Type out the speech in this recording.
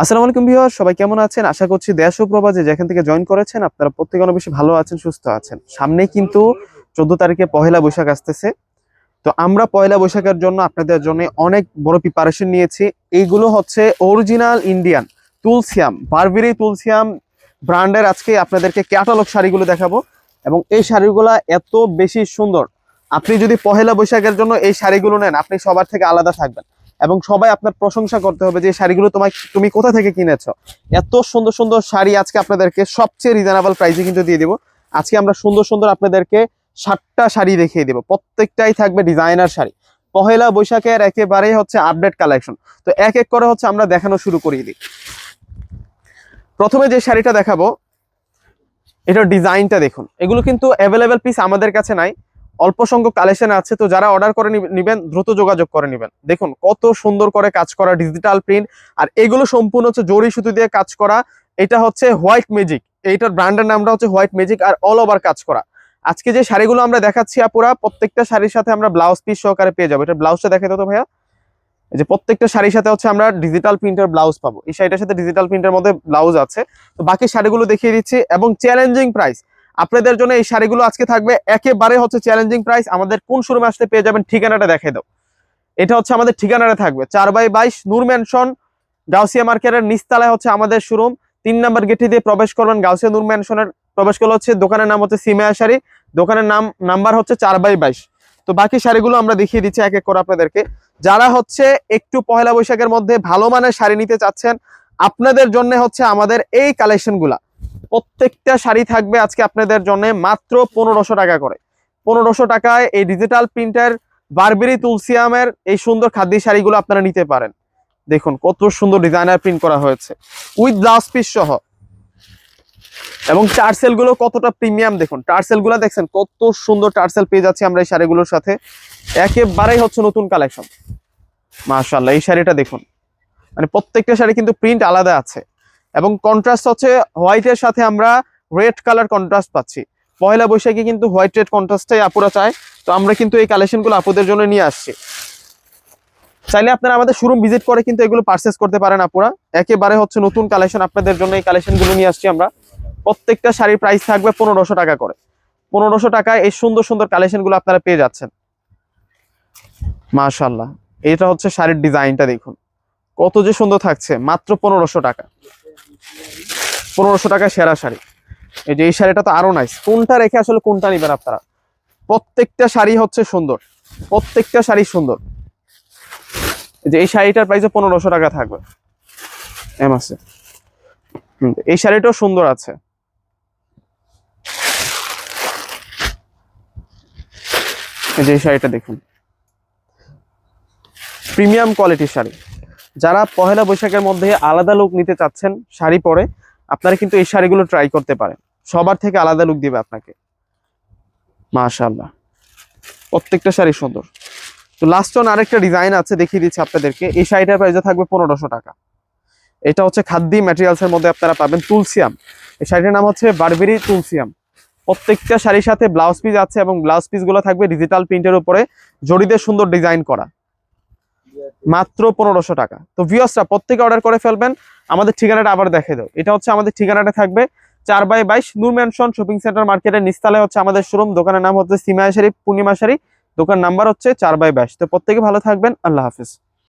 আসসালামু আলাইকুম ভিউয়ার, সবাই কেমন আছেন? আশা করছি দেশ ও প্রবাসে যেখান থেকে জয়েন করেছেন আপনারা প্রত্যেকে অনেক বেশি ভালো আছেন, সুস্থ আছেন। সামনে কিন্তু 14 তারিখে পহেলা বৈশাখ আসতেছে। তো আমরা পয়লা বৈশাখের জন্য আপনাদের জন্য অনেক বড় প্রিপারেশন নিয়েছি। এইগুলো হচ্ছে অরিজিনাল ইন্ডিয়ান তুলসিয়াম, বারবেরি তুলসিয়াম ব্র্যান্ডের। আজকে আপনাদেরকে ক্যাটালগ শাড়িগুলো দেখাবো এবং এই শাড়িগুলো এত বেশি সুন্দর। আপনি যদি পহেলা বৈশাখের জন্য এই শাড়িগুলো নেন, আপনি সবার থেকে আলাদা থাকবেন এবং সবাই আপনার প্রশংসা করতে হবে যে এই শাড়িগুলো তুমি কোথা থেকে কিনেছো। এত সুন্দর সুন্দর শাড়ি আজকে আপনাদেরকে সবচেয়ে রিজনেবল প্রাইসে কিন্তু দিয়ে দিব। আজকে আমরা সুন্দর সুন্দর আপনাদেরকে 7টা শাড়ি দেখিয়ে দেবো, প্রত্যেকটাই থাকবে ডিজাইনার শাড়ি। পহেলা বৈশাখের একেবারেই হচ্ছে আপডেট কালেকশন। তো এক এক করে হচ্ছে আমরা দেখানো শুরু করিয়ে দিই। প্রথমে যে শাড়িটা দেখাবো, এটার ডিজাইনটা দেখুন। এগুলো কিন্তু অ্যাভেলেবেল পিস আমাদের কাছে নাই, অল্প সংখ্যক কালেকশন আছে। তো যারা অর্ডার করে নিবেন দ্রুত যোগাযোগ করে নেবেন। দেখুন কত সুন্দর করে কাজ করা ডিজিটাল প্রিন্ট, আর এগুলো সম্পূর্ণ হচ্ছে জরি সুতো দিয়ে কাজ করা। এটা হচ্ছে হোয়াইট ম্যাজিক, এইটার ব্র্যান্ডের নামটা হচ্ছে হোয়াইট ম্যাজিক, আর অল ওভার কাজ করা। আজকে যে শাড়িগুলো আমরা দেখাচ্ছি আপুরা, প্রত্যেকটা শাড়ির সাথে আমরা ব্লাউজ পিস সহকারে পেয়ে যাবো। এটা ব্লাউজটা দেখে দাও তো ভাইয়া। এই যে প্রত্যেকটা শাড়ির সাথে হচ্ছে আমরা ডিজিটাল প্রিন্টের ব্লাউজ পাবো। এই শাড়িটার সাথে ডিজিটাল প্রিন্টের মধ্যে ব্লাউজ আছে। তো বাকি শাড়িগুলো দেখিয়ে দিচ্ছি এবং চ্যালেঞ্জিং প্রাইস আপনাদের জন্য। এই শাড়িগুলো আজকে থাকবে একেবারে হচ্ছে চ্যালেঞ্জিং প্রাইস। আমাদের কোন শোরুমে আসতে পেয়ে যাবেন, ঠিকানাটা দেখে দাও। এটা হচ্ছে আমাদের ঠিকানাটা থাকবে 4/22 নূর ম্যানশন, গাউসিয়া মার্কেটের নিচতলায় হচ্ছে আমাদের শোরুম। 3 নম্বর গেটে দিয়ে প্রবেশ করবেন, গাউসিয়া নূর ম্যানশনের প্রবেশ করলে হচ্ছে দোকানের নাম হচ্ছে সিমায়া শাড়ি, দোকানের নাম্বার হচ্ছে 4/22। তো বাকি শাড়িগুলো আমরা দেখিয়ে দিচ্ছি এক এক করে আপনাদেরকে। যারা হচ্ছে একটু পহেলা বৈশাখের মধ্যে ভালো মানের শাড়ি নিতে চাচ্ছেন, আপনাদের জন্য হচ্ছে আমাদের এই কালেকশনগুলা। প্রত্যেকটা শাড়ি থাকবে আজকে আপনাদের জন্য মাত্র 1500 টাকা করে। 1500 টাকায় এই ডিজিটাল প্রিন্টের বারবেরি তুলসিয়ামের এই সুন্দর খাদি শাড়িগুলো আপনারা নিতে পারেন। দেখুন কত সুন্দর ডিজাইনার প্রিন্ট করা হয়েছে উইথ ব্লাউজ পিস সহ। এবং টার্সেল গুলো কতটা প্রিমিয়াম দেখুন। টার্সেল গুলো দেখছেন কত সুন্দর টার্সেল পেয়ে যাচ্ছি আমরা এই শাড়িগুলোর সাথে। একেবারেই হচ্ছে নতুন কালেকশন। মাশাআল্লাহ, এই শাড়িটা দেখুন, মানে প্রত্যেকটা শাড়ি কিন্তু প্রিন্ট আলাদা আছে এবং কন্ট্রাস্ট হচ্ছে হোয়াইটের সাথে আমরা রেড কালার কন্ট্রাস্ট পাচ্ছি। পয়লা বৈশাখে কিন্তু হোয়াইট রেড কন্ট্রাস্টটাই আপুরা চায়। তো আমরা কিন্তু এই কালেকশনগুলো আপুদের জন্য নিয়ে আসছি। চাইলে আপনারা আমাদের শোরুম ভিজিট করে কিন্তু এগুলো পারচেস করতে পারেন আপুরা। একেবারে হচ্ছে নতুন কালেকশন আপনাদের জন্য এই কালেকশনগুলো নিয়ে আসছি আমরা। প্রত্যেকটা শাড়ির প্রাইস থাকবে 1500 টাকা করে। 1500 টাকায় এই সুন্দর সুন্দর কালেকশনগুলো আপনারা পেয়ে যাচ্ছেন। মাশাআল্লাহ, এটা হচ্ছে শাড়ির ডিজাইনটা দেখুন কত যে সুন্দর থাকছে। মাত্র 1500 টাকা। 1500 টাকা সেরা শাড়ি। এই যে এই শাড়িটা তো আরো নাইস। কোনটা রেখে আসলে কোনটা নিবেন আপনারা। প্রত্যেকটা শাড়ি হচ্ছে সুন্দর, প্রত্যেকটা শাড়ি সুন্দর। যে এই শাড়িটার প্রাইস 1500 টাকা থাকবে। এম আছে, এই শাড়িটাও সুন্দর আছে। এই যে এই শাড়িটা দেখুন, প্রিমিয়াম কোয়ালিটির শাড়ি। যারা পহেলা বৈশাখের মধ্যে আলাদা লুক নিতে চাচ্ছেন শাড়ি পরে, আপনারা কিন্তু এই শাড়িগুলো ট্রাই করতে পারেন। সবার থেকে আলাদা লুক দিবে আপনাকে। মাশাআল্লাহ, প্রত্যেকটা শাড়ি সুন্দর। তো লাস্ট অন আরেকটা ডিজাইন আছে, দেখিয়ে দিচ্ছি আপনাদেরকে। এই শাড়িটার প্রাইস থাকবে 1500 টাকা। এটা হচ্ছে খাদ্যি ম্যাটেরিয়ালসের মধ্যে আপনারা পাবেন তুলসিয়াম। এই শাড়িটার নাম হচ্ছে বারবেরি তুলসিয়াম। প্রত্যেকটা শাড়ির সাথে ব্লাউজ পিস আছে এবং ব্লাউজ পিস গুলো থাকবে ডিজিটাল প্রিন্টের উপরে জড়িতে সুন্দর ডিজাইন করা। মাত্র 1500 টাকা। তো ভিউয়ার্সরা প্রত্যেকে অর্ডার করে ফেলবেন। আমাদের ঠিকানাটা আবার দেখে দাও। এটা হচ্ছে আমাদের ঠিকানাটা থাকবে 4/22 নূর ম্যানশন শপিং সেন্টার মার্কেটের নিচতলায় হচ্ছে আমাদের শোরুম। দোকানের নাম হচ্ছে সিমায়া শাড়ি, পূর্ণিমা শাড়ি, দোকান নাম্বার হচ্ছে 4/22। তো প্রত্যেকে ভালো থাকবেন। আল্লাহ হাফেজ।